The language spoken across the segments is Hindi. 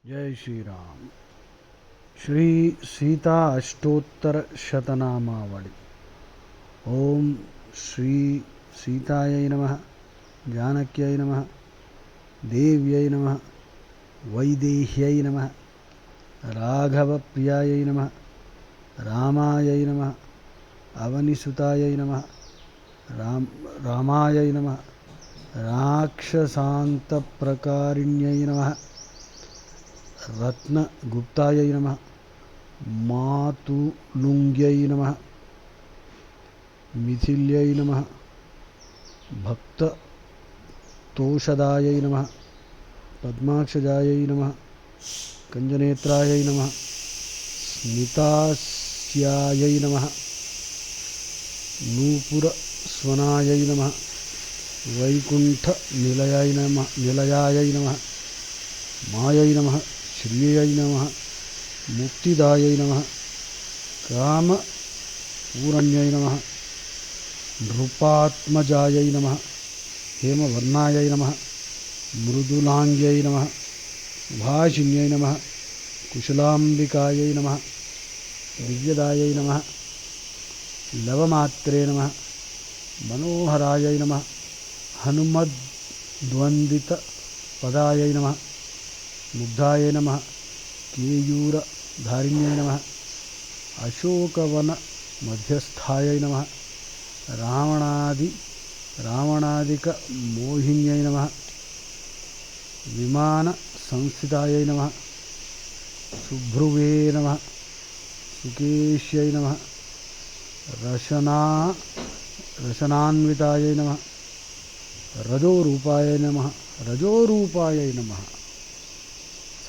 जय श्री राम। श्री सीता अष्टोत्तर शतनामावली। ओम श्री सीतायै नमः, जानक्यै नमः, देव्यै नमः, वैदेह्यै नमः, राघवप्रियायै नमः, रामायै नमः, अवनिसुतायै नमः, रामायै नमः, राक्षसान्तप्रकारिण्यै नमः, रत्नगुप्तायै नमः, मातुलुङ्ग्यै नमः, मिथिल्यै नमः, भक्ततोषदायै नमः, पद्माक्षजायै नमः, कञ्जनेत्रायै नमः, स्मितास्यायै नमः, नूपुरस्वनायै नमः, वैकुण्ठनिलयाय नमः, मायै नमः, श्रियै नमः, मुक्तिदायै नमः, कामपूरण्यै नमः, नृपात्मजायै नमः, हेमवर्णायै नमः, मृदुलाङ्ग्यै नमः, भाषिण्यै नमः, कुशलाम्बिकायै नमः, दिव्यदायै नमः, लवमात्रे नमः, मनोहरायै नमः, हनुमद्वन्दितपदायै नमः, मुग्धायै नमः, केयूरधारिण्यै नमः, अशोकवनमध्यस्थायै नमः, रावणादिकमोहिन्यै नमः, विमानसंस्थितायै नमः, शुभ्रुवे नमः, सुकेश्यै नमः, रशनान्वितायै नमः, रजोरूपायै नमः,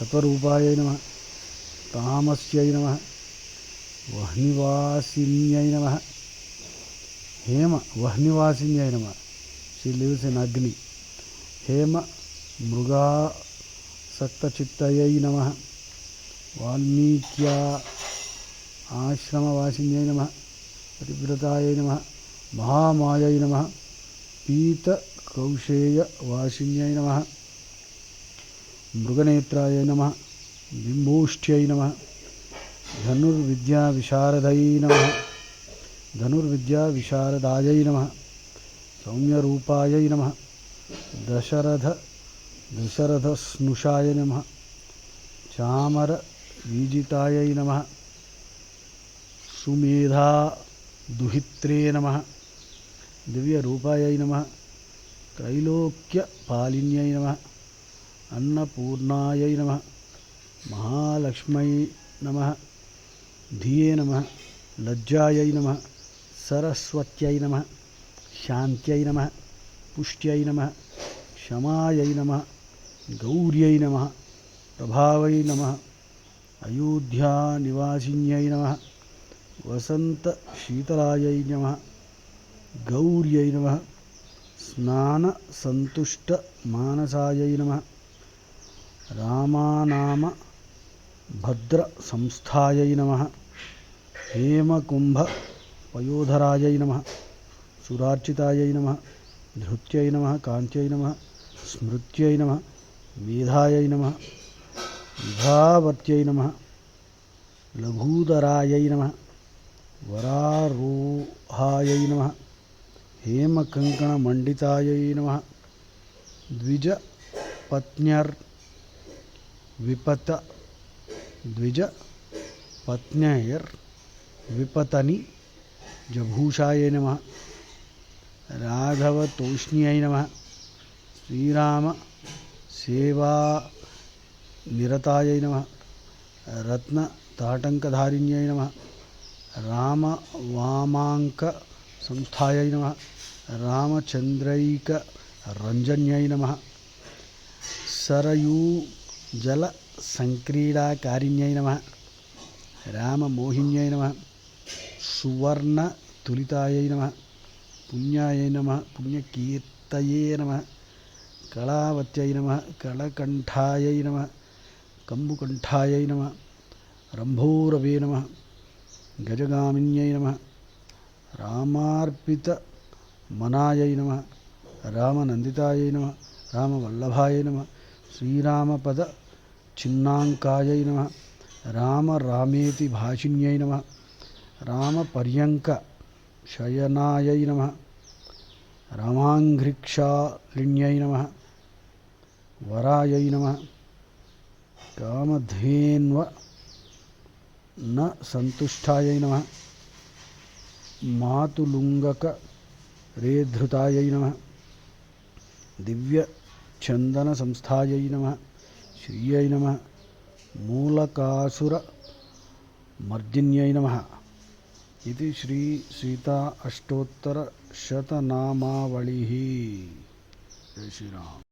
सत्वरूपायै नमः, तामस्यै नमः, वह्निवासिन्यै नमः, वह्निवासिन्यै नमः. She lives in Agni. हेम मृगासक्तचित्तयै नमः, वाल्मीक्या आश्रमवासिन्यै नमः, परिव्रतायै नमः, महामायै नमः, पीतकौशेयवासिन्यै नमः, मृगनेत्रायै नमः, बिम्बोष्ट्यै नमः, धनुर्विद्याविशारदायै नमः, सौम्यरूपायै नमः, दशरथस्नुषाय नमः, चामरवीजितायै नमः, सुमेधादुहित्रे नमः, दिव्यरूपायै नमः, त्रैलोक्यपालिन्यै नमः, अन्नपूर्णायै नमः, महालक्ष्म्यै नमः, धिये नमः, लज्जायै नमः, सरस्वत्यै नमः, शान्त्यै नमः, पुष्ट्यै नमः, क्षमायै नमः, गौर्यै नमः, प्रभावै नमः, अयोध्यानिवासिन्यै नमः, वसन्तशीतलायै नमः, गौर्यै नमः, स्नानसन्तुष्टमानसायै नमः, रामानामभद्रसंस्थायै नमः, हेमकुम्भपयोधरायै नमः, सुरार्चितायै नमः, धृत्यै नमः, कान्त्यै नमः, स्मृत्यै नमः, मेधायै नमः, विभावर्त्यै नमः, लघूदरायै नमः, वरारोहायै नमः, हेमकङ्कणमण्डितायै नमः, द्विजपत्न्यैर्विपतनि जभूषायै नमः, राघवतोष्ण्यै नमः, श्रीरामसेवानिरतायै नमः, रत्नताटङ्कधारिण्यै नमः, रामवामाङ्कसंस्थायै नमः, रामचन्द्रैकरञ्जन्यै नमः, सरयूजलसङ्क्रीडाकारिण्यै नमः, राममोहिन्यै नमः, सुवर्णतुलितायै नमः, पुण्यायै नमः, पुण्यकीर्तये नमः, कलावत्यै नमः, कलकण्ठायै नमः, कम्बुकण्ठायै नमः, रम्भोरवे नमः, गजगामिन्यै नमः, रामार्पितमनायै नमः, रामनन्दितायै नमः, रामवल्लभायै नमः, श्रीरामपदचिह्नितायै చిన్నాంకాయై నమః రామ రామేతి భాషిణ్యై నమః రామపర్యంక శయనాయై నమః రామాంఘ్రిక్షాలిణ్యై నమః వరాయై నమః కామధేన్వ న సంతుష్టాయై నమః మాతులుంగక రేధృతాయై నమః దివ్య చందన సంస్థాయై నమః శ్రీయై నమః మూలకాసుర మర్దిన్యై నమః ఇది శ్రీ సీతా అష్టోత్తర శతనామావళి. జై శ్రీరామ్.